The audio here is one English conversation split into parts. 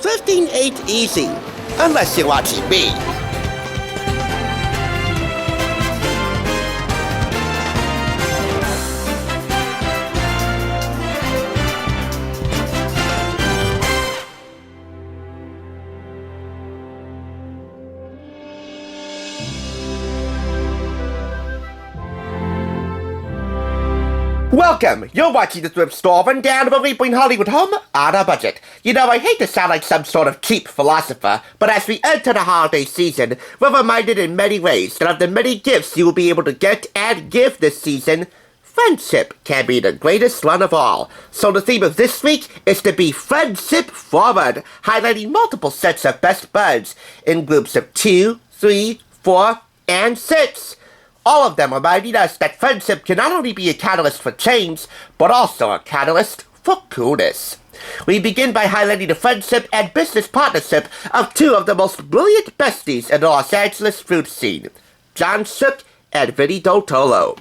Thrifting ain't easy, unless you're watching me. Welcome! You're watching the thrift store rundown of a bring Hollywood home on a budget. You know, I hate to sound like some sort of cheap philosopher, but as we enter the holiday season, we're reminded in many ways that of the many gifts you will be able to get and give this season, friendship can be the greatest one of all. So the theme of this week is to be friendship forward, highlighting multiple sets of best buds in groups of 2, 3, 4, and 6. All of them reminding us that friendship can not only be a catalyst for change, but also a catalyst for coolness. We begin by highlighting the friendship and business partnership of two of the most brilliant besties in the Los Angeles food scene, Jon and Vinny Dotolo.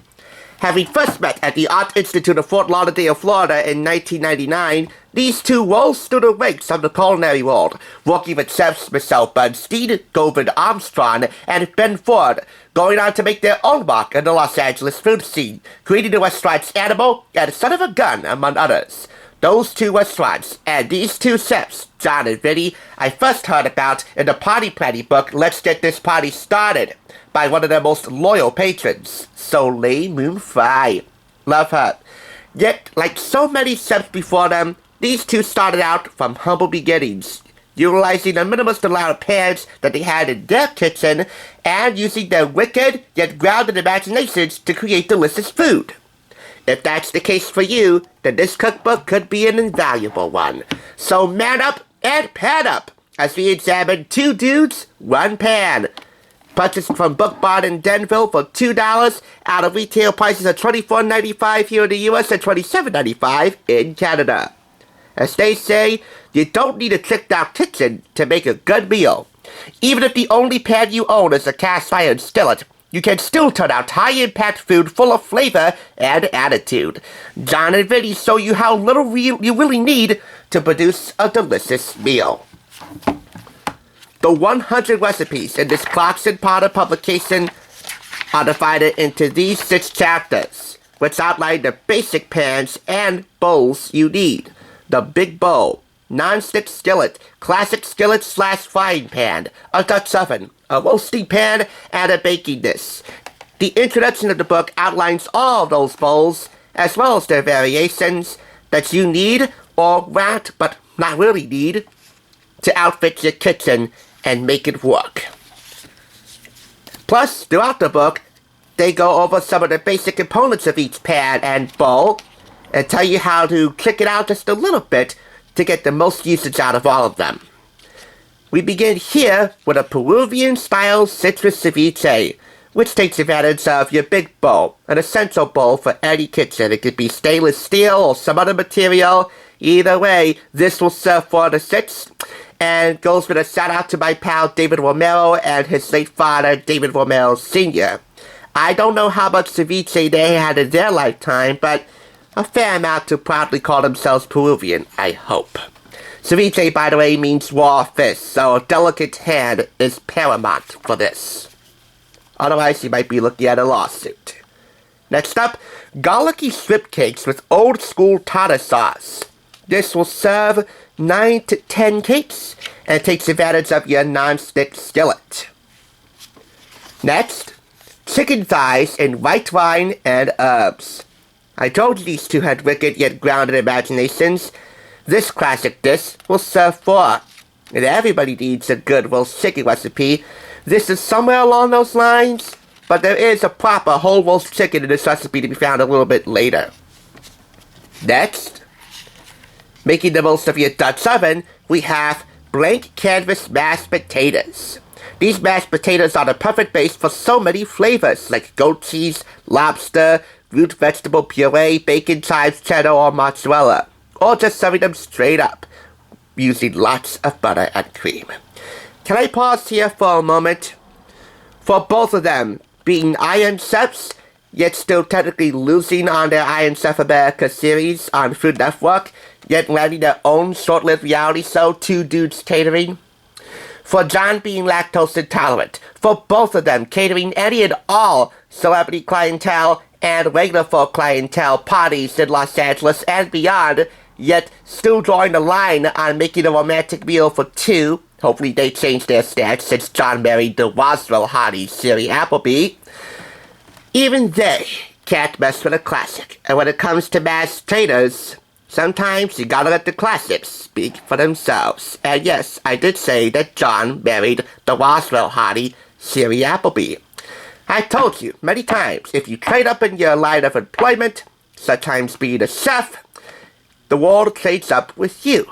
Having first met at the Art Institute of Fort Lauderdale, Florida in 1999, these two rose through the ranks of the culinary world, working with chefs Michelle Bernstein, Govind Armstrong, and Ben Ford, going on to make their own mark in the Los Angeles food scene, creating the restaurants Animal and Son of a Gun, among others. Those two restaurants and these two chefs, Jon and Vinny, I first heard about in the party planning book Let's Get This Party Started, by one of their most loyal patrons, Soleil Moon Frye. Love her. Yet, like so many chefs before them, these two started out from humble beginnings, utilizing the minimalist amount of pans that they had in their kitchen, and using their wicked yet grounded imaginations to create delicious food. If that's the case for you, then this cookbook could be an invaluable one. So man up and pan up as we examine Two Dudes, One Pan. Purchased from Book Barn in Denville for $2 out of retail prices of $24.95 here in the US and $27.95 in Canada. As they say, you don't need a tricked-out kitchen to make a good meal. Even if the only pan you own is a cast-iron skillet, you can still turn out high-impact food full of flavor and attitude. Jon and Vinny show you how little you really need to produce a delicious meal. The 100 recipes in this Clarkson Potter publication are divided into these 6 chapters, which outline the basic pans and bowls you need. The big bowl, non-stick skillet, classic skillet/frying pan, a Dutch oven, a roasting pan, and a baking dish. The introduction of the book outlines all of those bowls, as well as their variations, that you need, or want, but not really need, to outfit your kitchen and make it work. Plus, throughout the book, they go over some of the basic components of each pan and bowl, and tell you how to trick it out just a little bit to get the most usage out of all of them. We begin here with a Peruvian-style citrus ceviche, which takes advantage of your big bowl, an essential bowl for any kitchen. It could be stainless steel or some other material. Either way, this will serve 4 to 6, and goes with a shout-out to my pal David Romero and his late father, David Romero Sr. I don't know how much ceviche they had in their lifetime, but a fair amount to proudly call themselves Peruvian, I hope. Ceviche, by the way, means raw fish, so a delicate hand is paramount for this. Otherwise, you might be looking at a lawsuit. Next up, garlicky shrimp cakes with old-school tartar sauce. This will serve 9 to 10 cakes and takes advantage of your non-stick skillet. Next, chicken thighs in white wine and herbs. I told you these two had wicked yet grounded imaginations. This classic dish will serve 4. And everybody needs a good roast chicken recipe. This is somewhere along those lines, but there is a proper whole roast chicken in this recipe to be found a little bit later. Next, making the most of your Dutch oven, we have blank canvas mashed potatoes. These mashed potatoes are the perfect base for so many flavors, like goat cheese, lobster, root vegetable puree, bacon, chives, cheddar, or mozzarella. Or just serving them straight up, using lots of butter and cream. Can I pause here for a moment? For both of them, being Iron Chefs, yet still technically losing on their Iron Chef America series on Food Network, yet landing their own short-lived reality show, Two Dudes Catering. For Jon being lactose intolerant, for both of them catering any and all celebrity clientele and regular folk clientele parties in Los Angeles and beyond, yet still drawing the line on making a romantic meal for two. Hopefully they change their stance since Jon married the Roswell hottie Siri Appleby. Even they can't mess with a classic, and when it comes to mass trainers, sometimes you gotta let the classics speak for themselves. And yes, I did say that Jon married the Roswell hottie Siri Appleby. I told you many times, if you trade up in your line of employment, sometimes being a chef, the world trades up with you.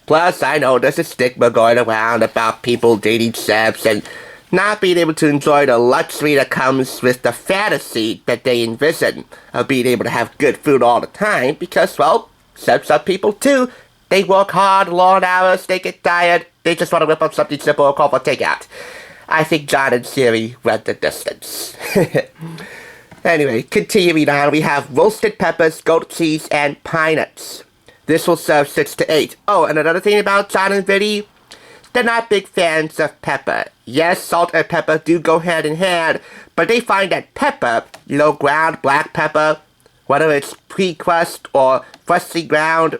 Plus, I know there's a stigma going around about people dating chefs and not being able to enjoy the luxury that comes with the fantasy that they envision of being able to have good food all the time because, well, chefs are people too. They work hard, long hours, they get tired, they just want to whip up something simple or call for takeout. I think Jon and Siri went the distance. Anyway, continuing on, we have roasted peppers, goat cheese, and pine nuts. This will serve 6 to 8. Oh, and another thing about Jon and Vinny, they're not big fans of pepper. Yes, salt and pepper do go hand in hand, but they find that pepper, ground black pepper, whether it's pre-crust or freshly ground,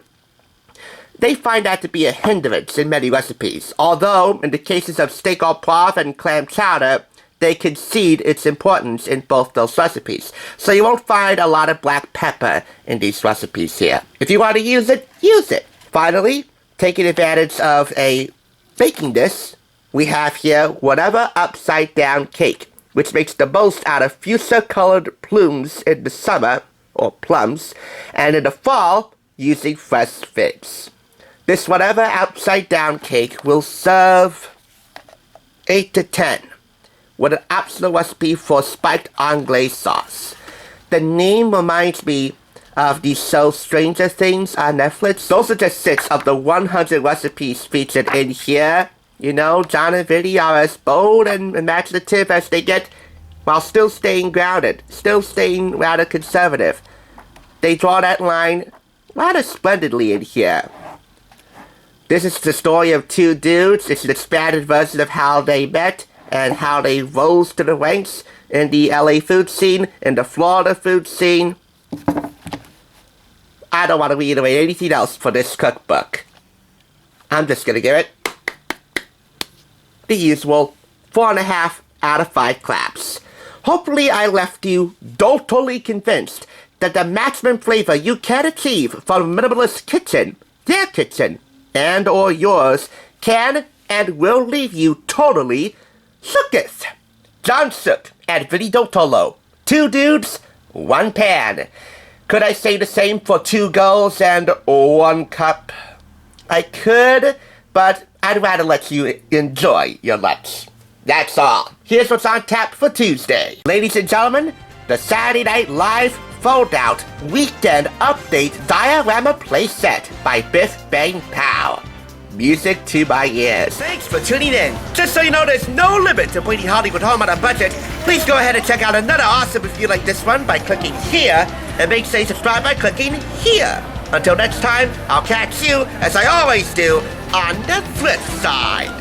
they find that to be a hindrance in many recipes. Although, in the cases of steak au poivre and clam chowder, they concede its importance in both those recipes. So you won't find a lot of black pepper in these recipes here. If you want to use it, use it. Finally, taking advantage of a baking dish, we have here whatever upside down cake, which makes the most out of fuchsia-colored plumes in the summer, or plums, and in the fall, using fresh figs. This whatever upside down cake will serve 8 to 10. With an optional recipe for spiked anglaise sauce. The name reminds me of the show Stranger Things on Netflix. Those are just 6 of the 100 recipes featured in here. Jon and Vinny are as bold and imaginative as they get while still staying grounded, still staying rather conservative. They draw that line rather splendidly in here. This is the story of two dudes. It's an expanded version of how they met and how they rose to the ranks in the LA food scene, in the Florida food scene. I don't want to reiterate anything else for this cookbook. I'm just gonna give it the usual 4.5 out of 5 claps. Hopefully I left you totally convinced that the maximum flavor you can achieve from a minimalist kitchen, their kitchen, and or yours, can and will leave you totally shooketh. Jon Shook and Vinny Dotolo. 2 dudes, 1 pan. Could I say the same for 2 girls and 1 cup? I could, but I'd rather let you enjoy your lunch. That's all. Here's what's on tap for Tuesday. Ladies and gentlemen, the Saturday Night Live fold-out weekend update diorama playset by Biff Bang Pow. Music to my ears. Thanks for tuning in. Just so you know, there's no limit to bringing Hollywood home on a budget. Please go ahead and check out another awesome review like this one by clicking here, and make sure you subscribe by clicking here. Until next time, I'll catch you, as I always do, on the flip side.